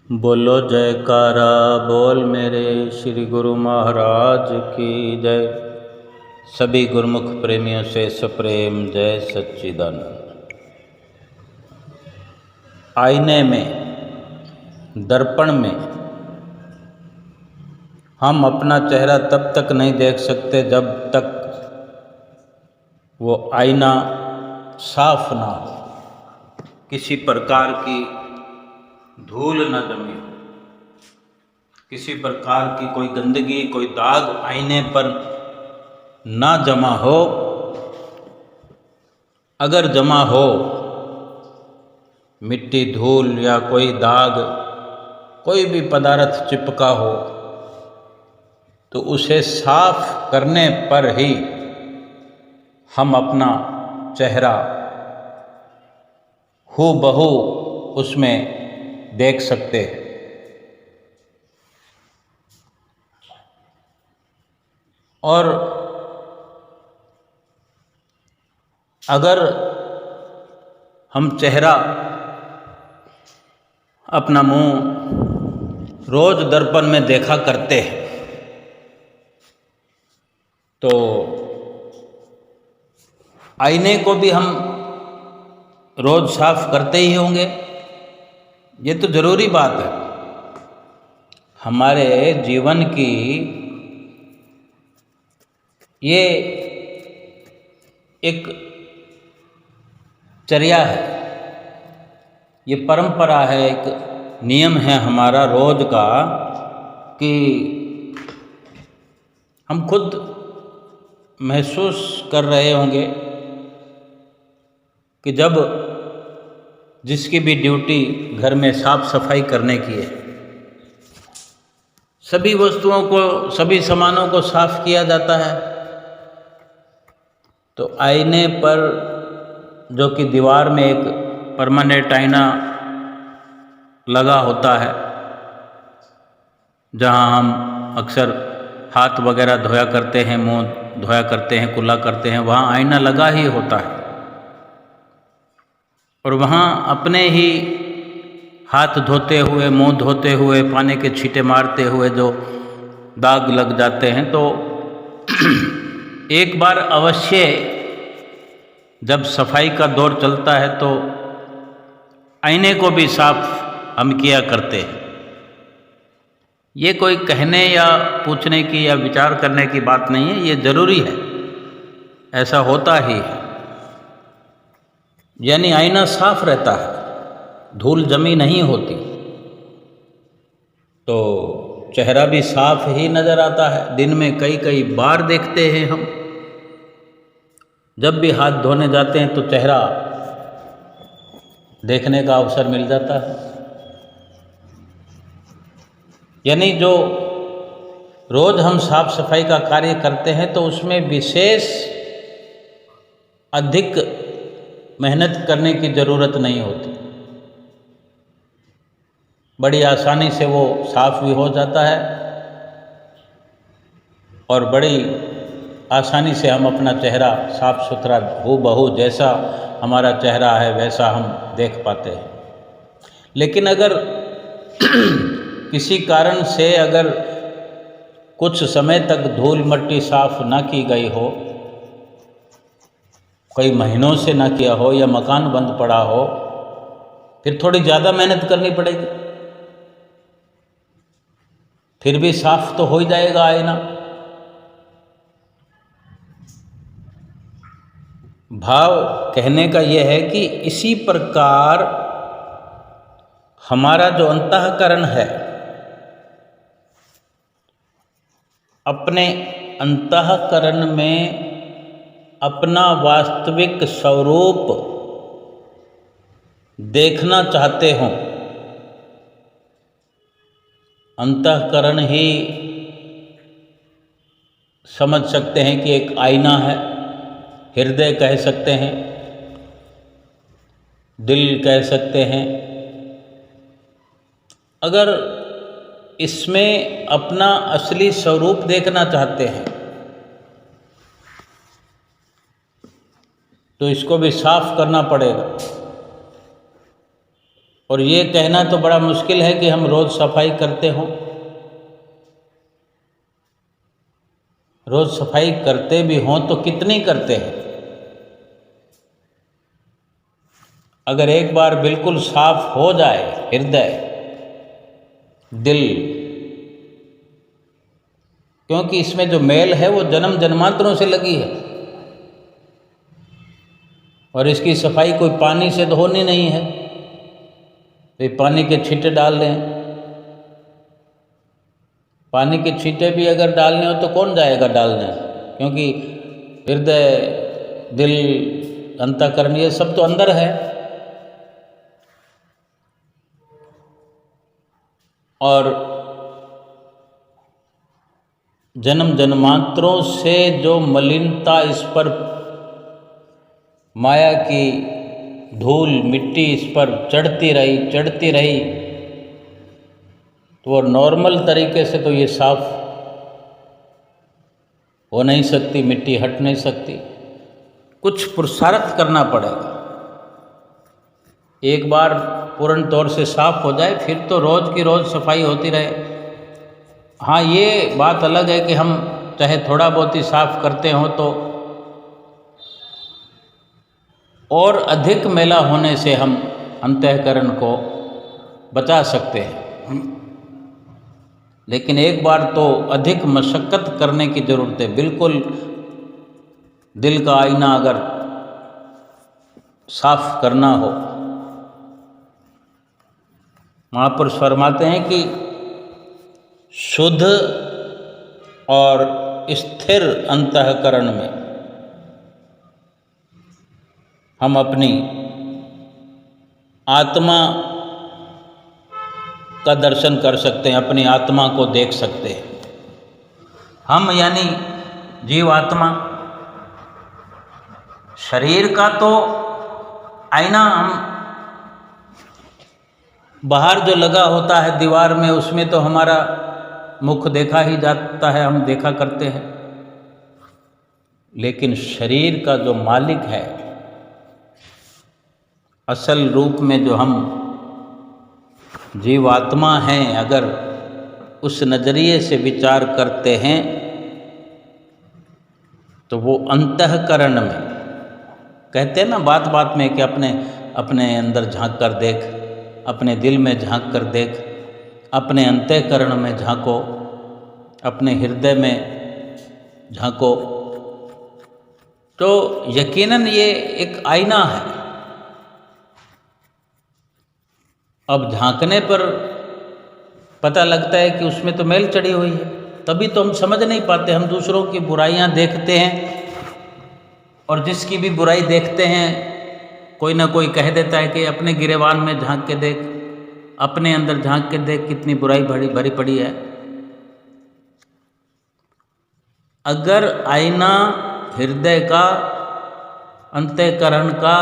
बोलो जयकारा बोल मेरे श्री गुरु महाराज की जय। सभी गुरुमुख प्रेमियों से सप्रेम जय सच्चिदानंद। आईने में, दर्पण में हम अपना चेहरा तब तक नहीं देख सकते जब तक वो आईना साफ ना हो, किसी प्रकार की धूल न जमी हो, किसी प्रकार की कोई गंदगी, कोई दाग आईने पर ना जमा हो। अगर जमा हो मिट्टी, धूल या कोई दाग, कोई भी पदार्थ चिपका हो, तो उसे साफ करने पर ही हम अपना चेहरा हूबहू उसमें देख सकते हैं। और अगर हम चेहरा, अपना मुंह रोज दर्पण में देखा करते हैं तो आईने को भी हम रोज साफ करते ही होंगे। ये तो जरूरी बात है। हमारे जीवन की ये एक चर्या है, ये परंपरा है, एक नियम है हमारा रोज का कि हम खुद महसूस कर रहे होंगे कि जब जिसकी भी ड्यूटी घर में साफ सफाई करने की है, सभी वस्तुओं को, सभी सामानों को साफ किया जाता है, तो आईने पर, जो कि दीवार में एक परमानेंट आईना लगा होता है, जहां हम अक्सर हाथ वगैरह धोया करते हैं, मुंह धोया करते हैं, कुल्ला करते हैं, वहाँ आईना लगा ही होता है। और वहाँ अपने ही हाथ धोते हुए, मुंह धोते हुए, पानी के छींटे मारते हुए जो दाग लग जाते हैं, तो एक बार अवश्य जब सफाई का दौर चलता है तो आईने को भी साफ हम किया करते हैं। ये कोई कहने या पूछने की या विचार करने की बात नहीं है, ये जरूरी है, ऐसा होता ही है। यानी आईना साफ रहता है, धूल जमी नहीं होती, तो चेहरा भी साफ ही नजर आता है। दिन में कई कई बार देखते हैं हम, जब भी हाथ धोने जाते हैं तो चेहरा देखने का अवसर मिल जाता है। यानी जो रोज हम साफ सफाई का कार्य करते हैं तो उसमें विशेष अधिक मेहनत करने की ज़रूरत नहीं होती, बड़ी आसानी से वो साफ भी हो जाता है और बड़ी आसानी से हम अपना चेहरा साफ सुथरा हूबहू जैसा हमारा चेहरा है वैसा हम देख पाते हैं। लेकिन अगर किसी कारण से अगर कुछ समय तक धूल मट्टी साफ ना की गई हो, कई महीनों से ना किया हो, या मकान बंद पड़ा हो, फिर थोड़ी ज़्यादा मेहनत करनी पड़ेगी, फिर भी साफ तो हो ही जाएगा आईना। भाव कहने का यह है कि इसी प्रकार हमारा जो अंतःकरण है, अपने अंतःकरण में अपना वास्तविक स्वरूप देखना चाहते हो, अंतःकरण ही समझ सकते हैं कि एक आईना है, हृदय कह सकते हैं, दिल कह सकते हैं। अगर इसमें अपना असली स्वरूप देखना चाहते हैं तो इसको भी साफ करना पड़ेगा। और ये कहना तो बड़ा मुश्किल है कि हम रोज़ सफाई करते हों। रोज़ सफाई करते भी हों तो कितनी करते हैं? अगर एक बार बिल्कुल साफ हो जाए हृदय, दिल, क्योंकि इसमें जो मैल है वो जन्म जन्मांतरों से लगी है और इसकी सफाई कोई पानी से तो होनी नहीं है। तो ये पानी के छींटे डाल दें, पानी के छींटे भी अगर डालने हो तो कौन जाएगा डालने, क्योंकि हृदय, दिल, अंतःकरण ये सब तो अंदर है। और जन्म जन्मांतरों से जो मलिनता इस पर, माया की धूल मिट्टी इस पर चढ़ती रही तो वो नॉर्मल तरीके से तो ये साफ हो नहीं सकती, मिट्टी हट नहीं सकती, कुछ पुरुषार्थ करना पड़ेगा। एक बार पूर्ण तौर से साफ हो जाए फिर तो रोज़ की रोज़ सफाई होती रहे। हाँ, ये बात अलग है कि हम चाहे थोड़ा बहुत ही साफ करते हों तो और अधिक मैला होने से हम अंतःकरण को बचा सकते हैं, लेकिन एक बार तो अधिक मशक्क़त करने की ज़रूरत है। बिल्कुल दिल का आईना अगर साफ करना हो, महापुरुष फरमाते हैं कि शुद्ध और स्थिर अंतःकरण में हम अपनी आत्मा का दर्शन कर सकते हैं, अपनी आत्मा को देख सकते हैं। हम यानी जीव आत्मा, शरीर का तो आईना हम बाहर जो लगा होता है दीवार में, उसमें तो हमारा मुख देखा ही जाता है, हम देखा करते हैं। लेकिन शरीर का जो मालिक है, असल रूप में जो हम जीवात्मा हैं, अगर उस नज़रिए से विचार करते हैं तो वो अंतःकरण में, कहते हैं ना बात बात में कि अपने अंदर झांक कर देख, अपने दिल में झांक कर देख, अपने अंतःकरण में झांको, अपने हृदय में झांको। तो यकीनन ये एक आईना है। अब झांकने पर पता लगता है कि उसमें तो मैल चढ़ी हुई है, तभी तो हम समझ नहीं पाते। हम दूसरों की बुराइयां देखते हैं और जिसकी भी बुराई देखते हैं कोई ना कोई कह देता है कि अपने गिरेबान में झांक के देख, अपने अंदर झांक के देख, कितनी बुराई भरी पड़ी है। अगर आईना हृदय का, अंतःकरण का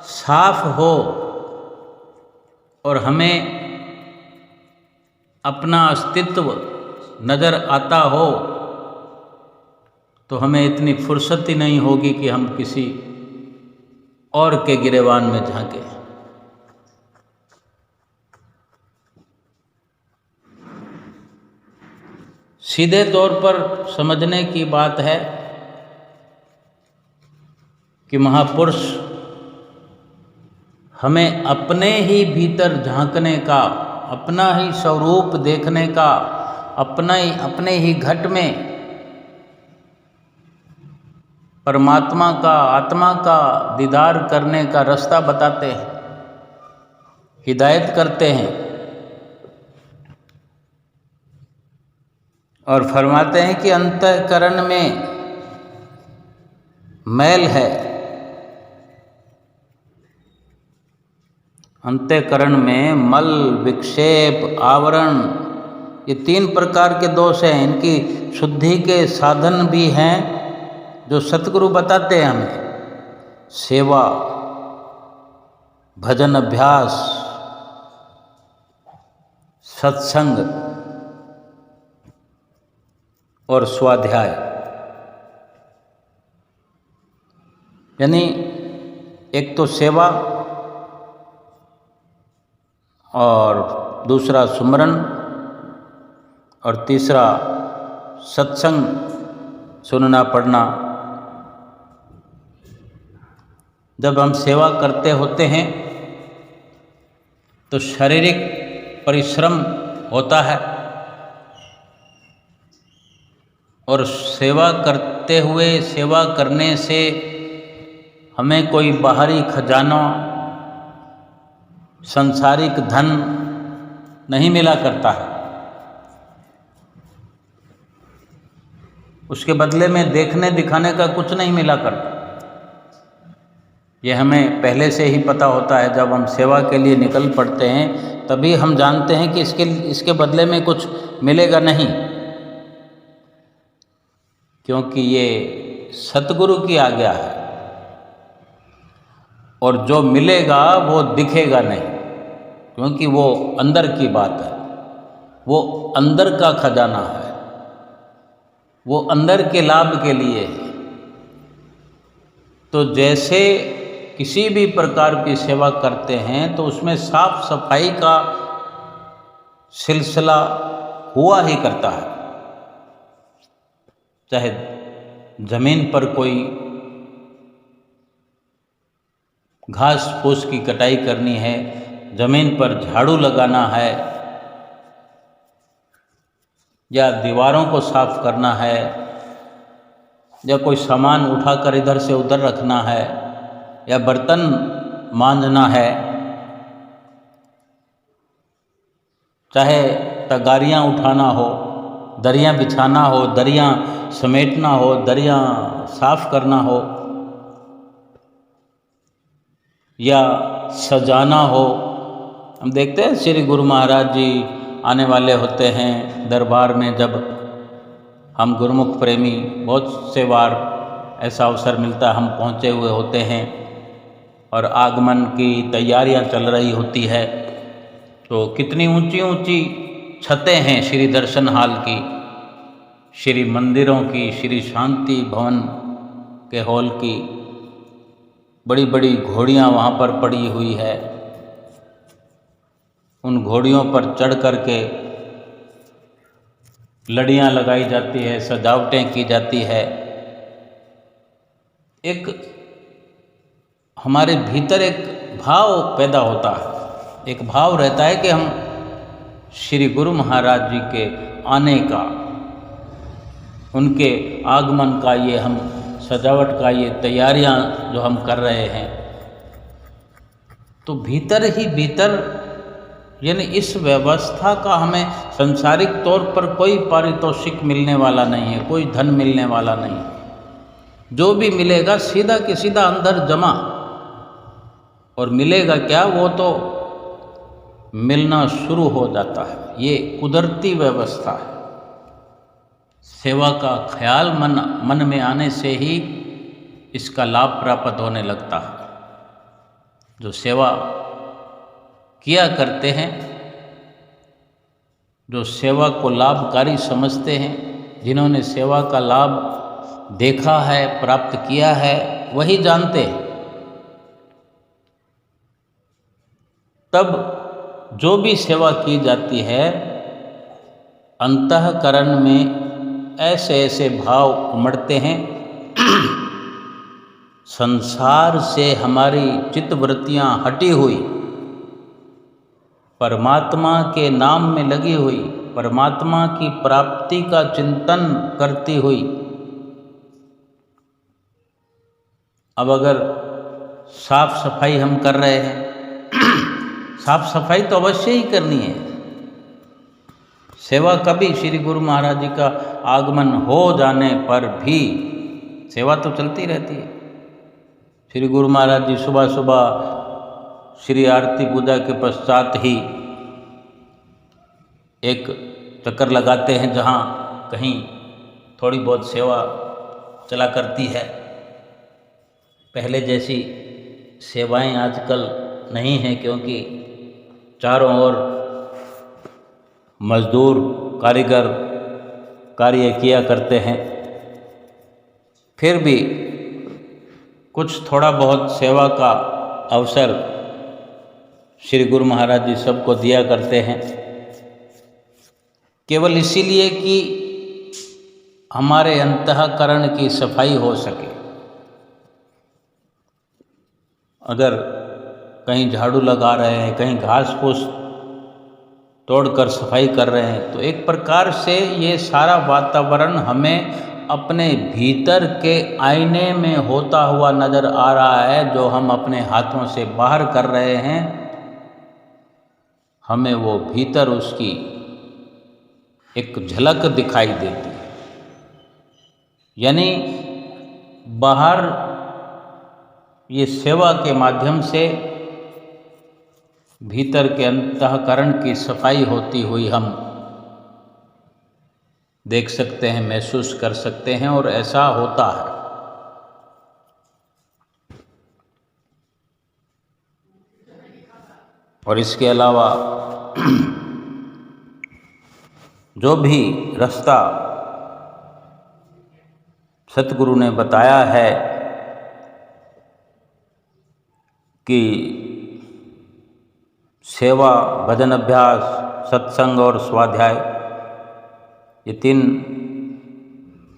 साफ हो और हमें अपना अस्तित्व नज़र आता हो तो हमें इतनी फुर्सत ही नहीं होगी कि हम किसी और के गिरेबान में झांकें। सीधे तौर पर समझने की बात है कि महापुरुष हमें अपने ही भीतर झांकने का, अपना ही स्वरूप देखने का, अपने ही घट में परमात्मा का, आत्मा का दीदार करने का रास्ता बताते हैं, हिदायत करते हैं और फरमाते हैं कि अंतःकरण में मैल है, अंतःकरण में मल, विक्षेप, आवरण, ये 3 प्रकार के दोष हैं। इनकी शुद्धि के साधन भी हैं जो सतगुरु बताते हैं हमें। सेवा, भजन अभ्यास, सत्संग और स्वाध्याय, यानी एक तो सेवा, और दूसरा सुमरन और तीसरा सत्संग सुनना पढ़ना। जब हम सेवा करते होते हैं तो शारीरिक परिश्रम होता है और सेवा करते हुए सेवा करने से हमें कोई बाहरी खजाना सांसारिक धन नहीं मिला करता है। उसके बदले में देखने दिखाने का कुछ नहीं मिला करता। ये हमें पहले से ही पता होता है। जब हम सेवा के लिए निकल पड़ते हैं तभी हम जानते हैं कि इसके बदले में कुछ मिलेगा नहीं, क्योंकि ये सतगुरु की आज्ञा है और जो मिलेगा वो दिखेगा नहीं, क्योंकि वो अंदर की बात है, वो अंदर का खजाना है, वो अंदर के लाभ के लिए है। तो जैसे किसी भी प्रकार की सेवा करते हैं तो उसमें साफ सफाई का सिलसिला हुआ ही करता है। चाहे जमीन पर कोई घास फूस की कटाई करनी है, जमीन पर झाड़ू लगाना है, या दीवारों को साफ करना है, या कोई सामान उठाकर इधर से उधर रखना है, या बर्तन मांजना है, चाहे तगारियाँ उठाना हो, दरियाँ बिछाना हो, दरियाँ समेटना हो, दरियाँ साफ करना हो, या सजाना हो। हम देखते हैं श्री गुरु महाराज जी आने वाले होते हैं दरबार में। जब हम गुरुमुख प्रेमी बहुत से बार ऐसा अवसर मिलता है, हम पहुँचे हुए होते हैं और आगमन की तैयारियां चल रही होती है, तो कितनी ऊंची ऊंची छतें हैं श्री दर्शन हाल की, श्री मंदिरों की, श्री शांति भवन के हॉल की। बड़ी बड़ी घोड़ियां वहाँ पर पड़ी हुई है। उन घोड़ियों पर चढ़ कर के लड़ियाँ लगाई जाती है, सजावटें की जाती है। एक हमारे भीतर एक भाव पैदा होता है, एक भाव रहता है कि हम श्री गुरु महाराज जी के आने का, उनके आगमन का, ये हम सजावट का, ये तैयारियां जो हम कर रहे हैं, तो भीतर ही भीतर, यानी इस व्यवस्था का हमें सांसारिक तौर पर कोई पारितोषिक मिलने वाला नहीं है, कोई धन मिलने वाला नहीं है। जो भी मिलेगा सीधा के सीधा अंदर जमा, और मिलेगा क्या, वो तो मिलना शुरू हो जाता है। ये कुदरती व्यवस्था है। सेवा का ख्याल मन में आने से ही इसका लाभ प्राप्त होने लगता है। जो सेवा किया करते हैं, जो सेवा को लाभकारी समझते हैं, जिन्होंने सेवा का लाभ देखा है, प्राप्त किया है, वही जानते हैं। तब जो भी सेवा की जाती है, अंतःकरण में ऐसे ऐसे भाव उमड़ते हैं, संसार से हमारी चित्तवृत्तियाँ हटी हुई, परमात्मा के नाम में लगी हुई, परमात्मा की प्राप्ति का चिंतन करती हुई। अब अगर साफ सफाई हम कर रहे हैं, साफ सफाई तो अवश्य ही करनी है। सेवा कभी, श्री गुरु महाराज जी का आगमन हो जाने पर भी सेवा तो चलती रहती है। श्री गुरु महाराज जी सुबह सुबह श्री आरती पूजा के पश्चात ही एक चक्कर लगाते हैं, जहाँ कहीं थोड़ी बहुत सेवा चला करती है। पहले जैसी सेवाएं आजकल नहीं हैं, क्योंकि चारों ओर मजदूर, कारीगर कार्य किया करते हैं। फिर भी कुछ थोड़ा बहुत सेवा का अवसर श्री गुरु महाराज जी सबको दिया करते हैं, केवल इसीलिए कि हमारे अंतःकरण की सफाई हो सके। अगर कहीं झाड़ू लगा रहे हैं, कहीं घास फूस तोड़कर सफाई कर रहे हैं, तो एक प्रकार से ये सारा वातावरण हमें अपने भीतर के आईने में होता हुआ नज़र आ रहा है। जो हम अपने हाथों से बाहर कर रहे हैं, हमें वो भीतर उसकी एक झलक दिखाई देती है। यानी बाहर ये सेवा के माध्यम से भीतर के अंतःकरण की सफाई होती हुई हम देख सकते हैं, महसूस कर सकते हैं, और ऐसा होता है। और इसके अलावा जो भी रास्ता सतगुरु ने बताया है कि सेवा, भजन अभ्यास, सत्संग और स्वाध्याय, ये 3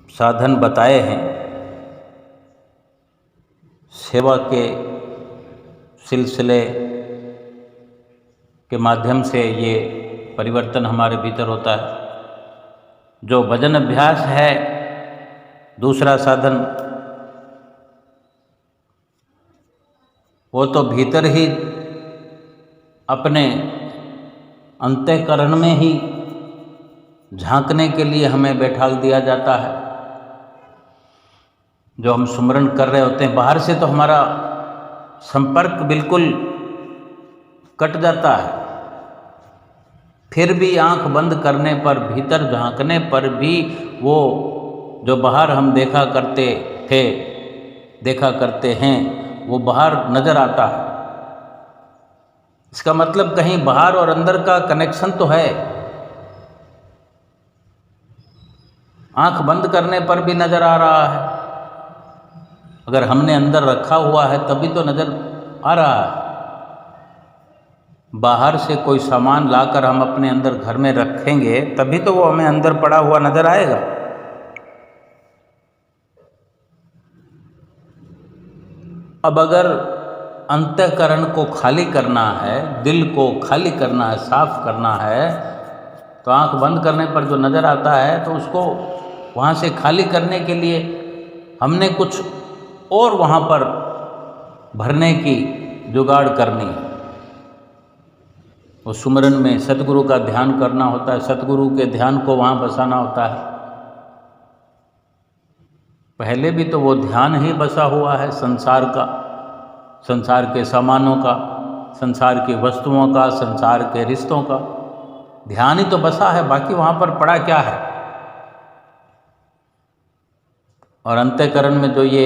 साधन बताए हैं। सेवा के सिलसिले के माध्यम से ये परिवर्तन हमारे भीतर होता है। जो भजन अभ्यास है, दूसरा साधन, वो तो भीतर ही अपने अंतःकरण में ही झांकने के लिए हमें बैठाल दिया जाता है। जो हम सुमरन कर रहे होते हैं, बाहर से तो हमारा संपर्क बिल्कुल कट जाता है, फिर भी आंख बंद करने पर, भीतर झांकने पर भी वो जो बाहर हम देखा करते हैं, वो बाहर नज़र आता है। इसका मतलब कहीं बाहर और अंदर का कनेक्शन तो है। आंख बंद करने पर भी नज़र आ रहा है, अगर हमने अंदर रखा हुआ है तभी तो नज़र आ रहा है। बाहर से कोई सामान लाकर हम अपने अंदर घर में रखेंगे तभी तो वो हमें अंदर पड़ा हुआ नज़र आएगा। अब अगर अंतःकरण को खाली करना है, दिल को खाली करना है, साफ करना है, तो आंख बंद करने पर जो नज़र आता है, तो उसको वहाँ से खाली करने के लिए हमने कुछ और वहाँ पर भरने की जुगाड़ करनी है। वो सुमरन में सतगुरु का ध्यान करना होता है, सतगुरु के ध्यान को वहाँ बसाना होता है। पहले भी तो वो ध्यान ही बसा हुआ है संसार का, संसार के सामानों का, संसार की वस्तुओं का, संसार के रिश्तों का ध्यान ही तो बसा है। बाकी वहाँ पर पड़ा क्या है? और अंतःकरण में जो ये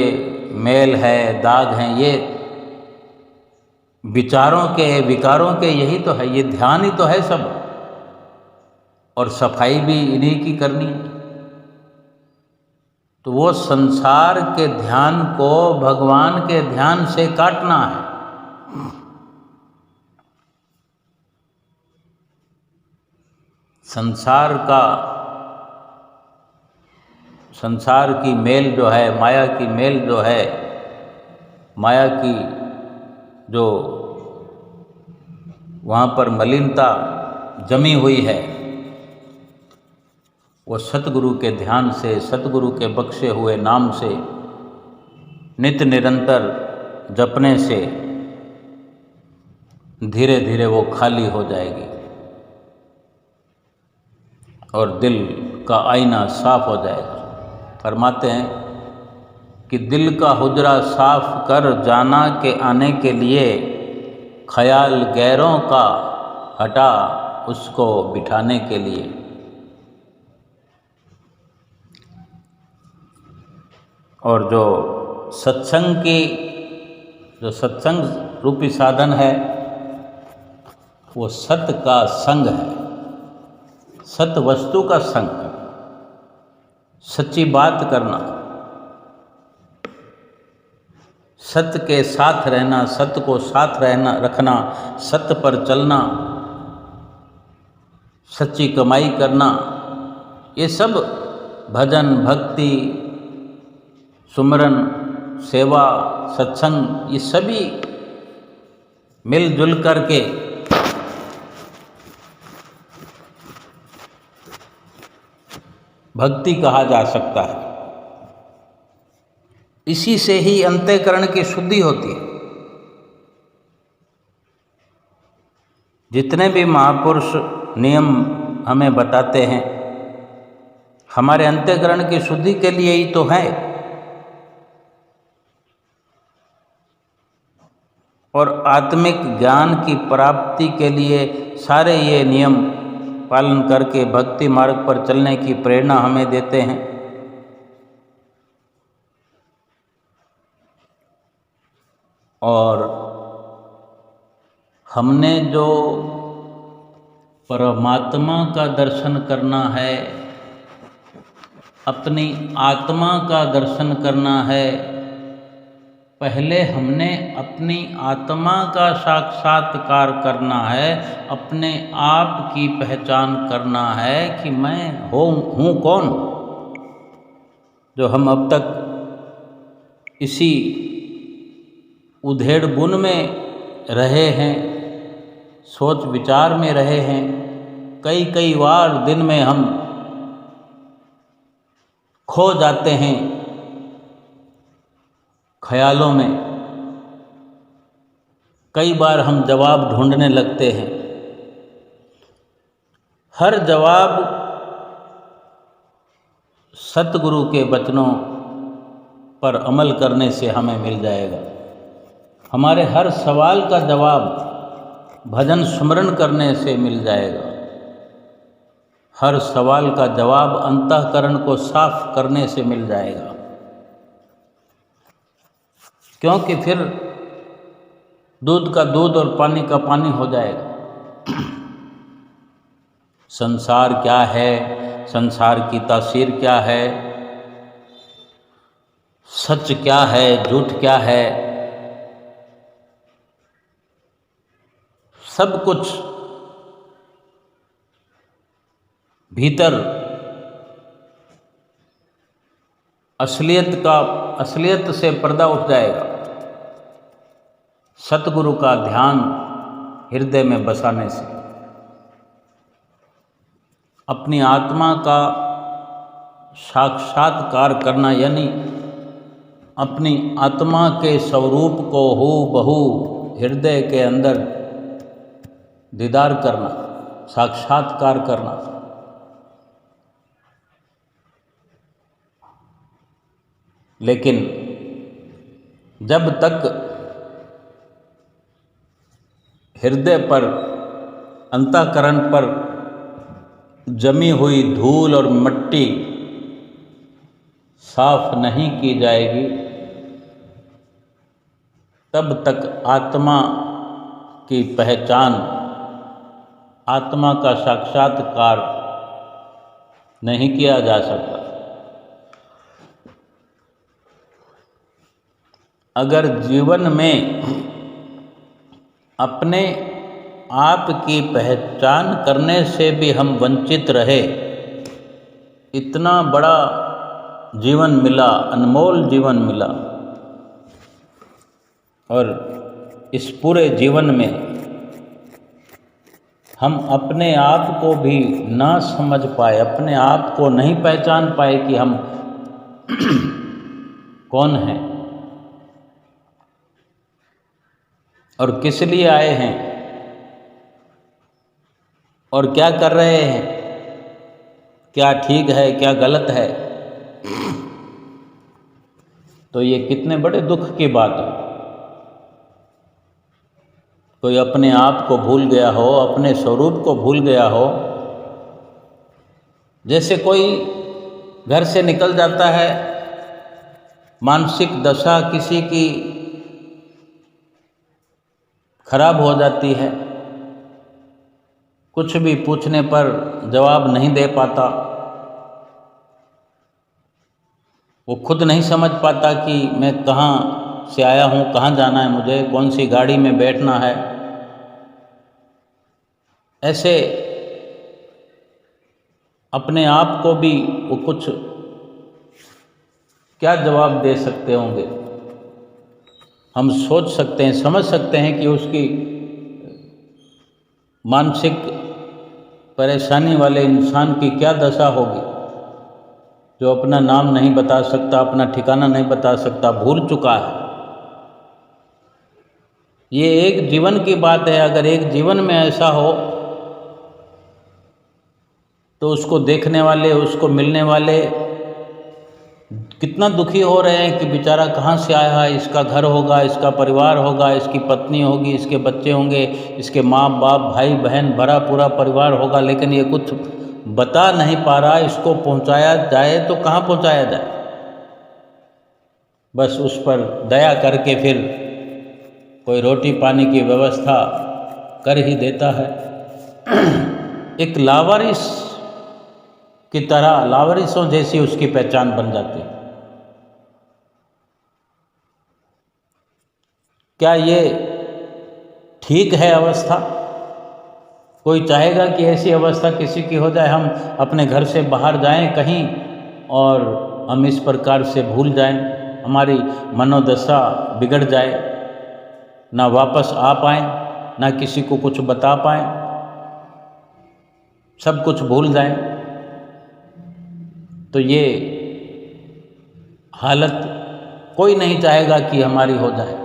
मेल है, दाग हैं, ये विचारों के, विकारों के, यही तो है, ये ध्यान ही तो है सब। और सफाई भी इन्हीं की करनी है। तो वो संसार के ध्यान को भगवान के ध्यान से काटना है। संसार की मेल जो है, माया की मेल जो है, माया की जो वहाँ पर मलिनता जमी हुई है, वो सतगुरु के ध्यान से, सतगुरु के बख्शे हुए नाम से, नित्य निरंतर जपने से धीरे धीरे वो खाली हो जाएगी और दिल का आईना साफ हो जाएगा। फरमाते हैं कि दिल का हुजरा साफ कर जाना के आने के लिए, ख्याल गैरों का हटा उसको बिठाने के लिए। और जो सत्संग रूपी साधन है, वो सत का संग है, सत वस्तु का संग है, सच्ची बात करना, सत्य के साथ रहना, सत्य को साथ रखना, सत्य पर चलना, सच्ची कमाई करना, ये सब भजन, भक्ति, सुमरन, सेवा, सत्संग, ये सभी मिलजुल करके भक्ति कहा जा सकता है। इसी से ही अंतःकरण की शुद्धि होती है। जितने भी महापुरुष नियम हमें बताते हैं, हमारे अंतःकरण की शुद्धि के लिए ही तो है। और आत्मिक ज्ञान की प्राप्ति के लिए सारे ये नियम पालन करके भक्ति मार्ग पर चलने की प्रेरणा हमें देते हैं। और हमने जो परमात्मा का दर्शन करना है, अपनी आत्मा का दर्शन करना है, पहले हमने अपनी आत्मा का साक्षात्कार करना है, अपने आप की पहचान करना है कि मैं हूँ कौन। जो हम अब तक इसी उधेड़ बुन में रहे हैं, सोच विचार में रहे हैं, कई बार दिन में हम खो जाते हैं ख्यालों में, कई बार हम जवाब ढूंढने लगते हैं। हर जवाब सतगुरु के वचनों पर अमल करने से हमें मिल जाएगा। हमारे हर सवाल का जवाब भजन सुमरन करने से मिल जाएगा। हर सवाल का जवाब अंतःकरण को साफ करने से मिल जाएगा। क्योंकि फिर दूध का दूध और पानी का पानी हो जाएगा। संसार क्या है, संसार की तासीर क्या है, सच क्या है, झूठ क्या है, सब कुछ भीतर असलियत से पर्दा उठ जाएगा। सतगुरु का ध्यान हृदय में बसाने से, अपनी आत्मा का साक्षात्कार करना, यानी अपनी आत्मा के स्वरूप को हूबहू हृदय के अंदर दीदार करना, साक्षात्कार करना। लेकिन जब तक हृदय पर, अंतःकरण पर जमी हुई धूल और मिट्टी साफ नहीं की जाएगी, तब तक आत्मा की पहचान, आत्मा का साक्षात्कार नहीं किया जा सकता। अगर जीवन में अपने आप की पहचान करने से भी हम वंचित रहे, इतना बड़ा जीवन मिला, अनमोल जीवन मिला, और इस पूरे जीवन में हम अपने आप को भी ना समझ पाए, अपने आप को नहीं पहचान पाए कि हम कौन हैं और किस लिए आए हैं और क्या कर रहे हैं, क्या ठीक है क्या गलत है। तो ये कितने बड़े दुख की बात है। कोई अपने आप को भूल गया हो, अपने स्वरूप को भूल गया हो। जैसे कोई घर से निकल जाता है, मानसिक दशा किसी की खराब हो जाती है, कुछ भी पूछने पर जवाब नहीं दे पाता, वो खुद नहीं समझ पाता कि मैं कहाँ से आया हूँ, कहाँ जाना है मुझे, कौन सी गाड़ी में बैठना है। ऐसे अपने आप को भी वो कुछ क्या जवाब दे सकते होंगे। हम सोच सकते हैं, समझ सकते हैं कि उसकी मानसिक परेशानी वाले इंसान की क्या दशा होगी, जो अपना नाम नहीं बता सकता, अपना ठिकाना नहीं बता सकता, भूल चुका है। ये एक जीवन की बात है। अगर एक जीवन में ऐसा हो तो उसको देखने वाले, उसको मिलने वाले कितना दुखी हो रहे हैं कि बेचारा कहाँ से आया है, इसका घर होगा, इसका परिवार होगा, इसकी पत्नी होगी, इसके बच्चे होंगे, इसके माँ बाप भाई बहन भरा पूरा परिवार होगा, लेकिन ये कुछ बता नहीं पा रहा। इसको पहुँचाया जाए तो कहाँ पहुँचाया जाए। बस उस पर दया करके फिर कोई रोटी पानी की व्यवस्था कर ही देता है। एक लावारिस की तरह, लावारिसों जैसी उसकी पहचान बन जाती है। क्या ये ठीक है अवस्था? कोई चाहेगा कि ऐसी अवस्था किसी की हो जाए, हम अपने घर से बाहर जाएं कहीं और हम इस प्रकार से भूल जाएं, हमारी मनोदशा बिगड़ जाए, ना वापस आ पाएं, ना किसी को कुछ बता पाएं, सब कुछ भूल जाएं। तो ये हालत कोई नहीं चाहेगा कि हमारी हो जाए।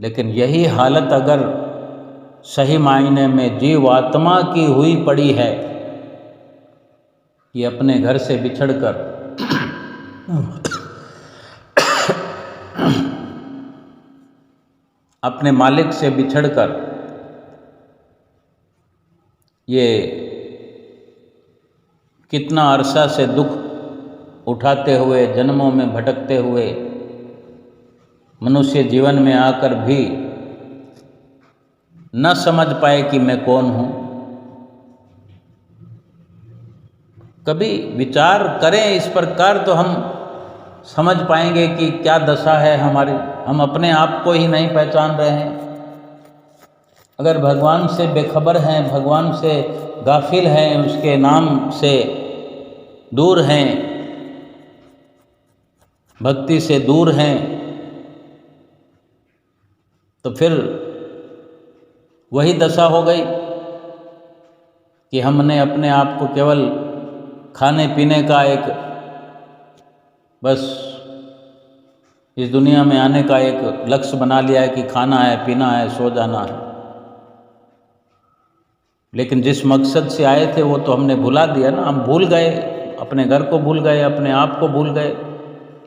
लेकिन यही हालत अगर सही मायने में जीवात्मा की हुई पड़ी है, कि अपने घर से बिछड़कर अपने मालिक से बिछड़कर ये कितना अरसा से दुख उठाते हुए, जन्मों में भटकते हुए मनुष्य जीवन में आकर भी न समझ पाए कि मैं कौन हूँ। कभी विचार करें इस प्रकार तो हम समझ पाएंगे कि क्या दशा है हमारी। हम अपने आप को ही नहीं पहचान रहे हैं। अगर भगवान से बेखबर हैं, भगवान से गाफिल हैं, उसके नाम से दूर हैं, भक्ति से दूर हैं, तो फिर वही दशा हो गई कि हमने अपने आप को केवल खाने पीने का एक, बस इस दुनिया में आने का एक लक्ष्य बना लिया है कि खाना है, पीना है, सो जाना है। लेकिन जिस मकसद से आए थे वो तो हमने भुला दिया ना। हम भूल गए, अपने घर को भूल गए, अपने आप को भूल गए।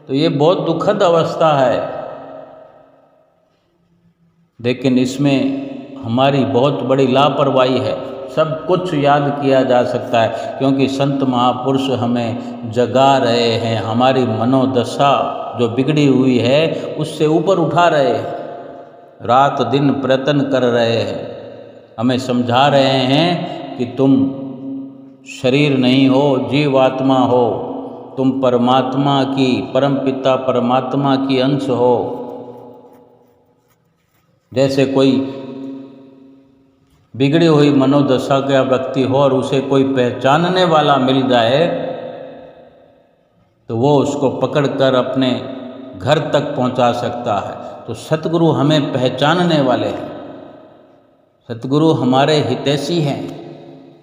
तो ये बहुत दुखद अवस्था है। लेकिन इसमें हमारी बहुत बड़ी लापरवाही है। सब कुछ याद किया जा सकता है, क्योंकि संत महापुरुष हमें जगा रहे हैं, हमारी मनोदशा जो बिगड़ी हुई है उससे ऊपर उठा रहे हैं, रात दिन प्रयत्न कर रहे हैं, हमें समझा रहे हैं कि तुम शरीर नहीं हो, जीवात्मा हो, तुम परमात्मा की, परमपिता परमात्मा की अंश हो। जैसे कोई बिगड़ी हुई मनोदशा का व्यक्ति हो और उसे कोई पहचानने वाला मिल जाए तो वो उसको पकड़कर अपने घर तक पहुंचा सकता है। तो सतगुरु हमें पहचानने वाले हैं, सतगुरु हमारे हितैषी हैं,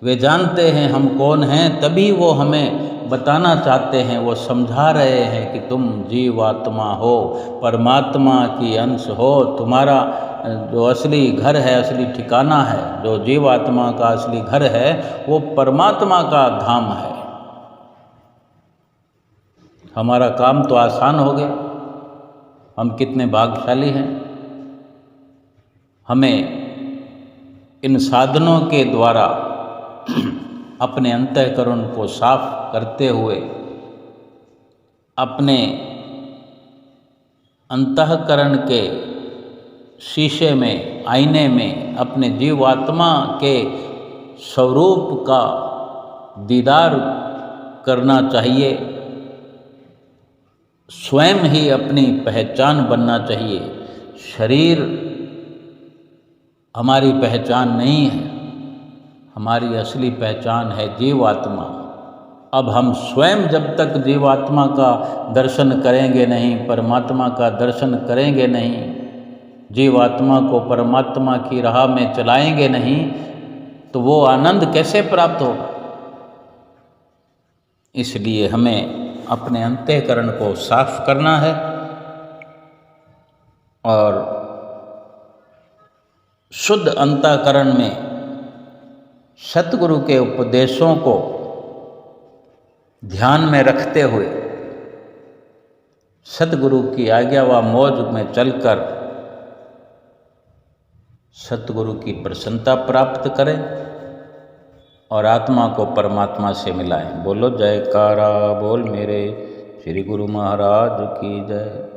वे जानते हैं हम कौन हैं, तभी वो हमें बताना चाहते हैं, वो समझा रहे हैं कि तुम जीवात्मा हो, परमात्मा की अंश हो। तुम्हारा जो असली घर है, असली ठिकाना है, जो जीवात्मा का असली घर है, वो परमात्मा का धाम है। हमारा काम तो आसान हो गया। हम कितने भाग्यशाली हैं। हमें इन साधनों के द्वारा अपने अंतःकरण को साफ करते हुए, अपने अंतःकरण के शीशे में, आईने में अपने जीवात्मा के स्वरूप का दीदार करना चाहिए। स्वयं ही अपनी पहचान बनना चाहिए। शरीर हमारी पहचान नहीं है, हमारी असली पहचान है जीवात्मा। अब हम स्वयं जब तक जीवात्मा का दर्शन करेंगे नहीं, परमात्मा का दर्शन करेंगे नहीं, जीवात्मा को परमात्मा की राह में चलाएंगे नहीं, तो वो आनंद कैसे प्राप्त होगा। इसलिए हमें अपने अंतःकरण को साफ करना है और शुद्ध अंतःकरण में सतगुरु के उपदेशों को ध्यान में रखते हुए सतगुरु की आज्ञा व मौज में चलकर सतगुरु की प्रसन्नता प्राप्त करें और आत्मा को परमात्मा से मिलाएं। बोलो जयकारा बोल मेरे श्री गुरु महाराज की जय।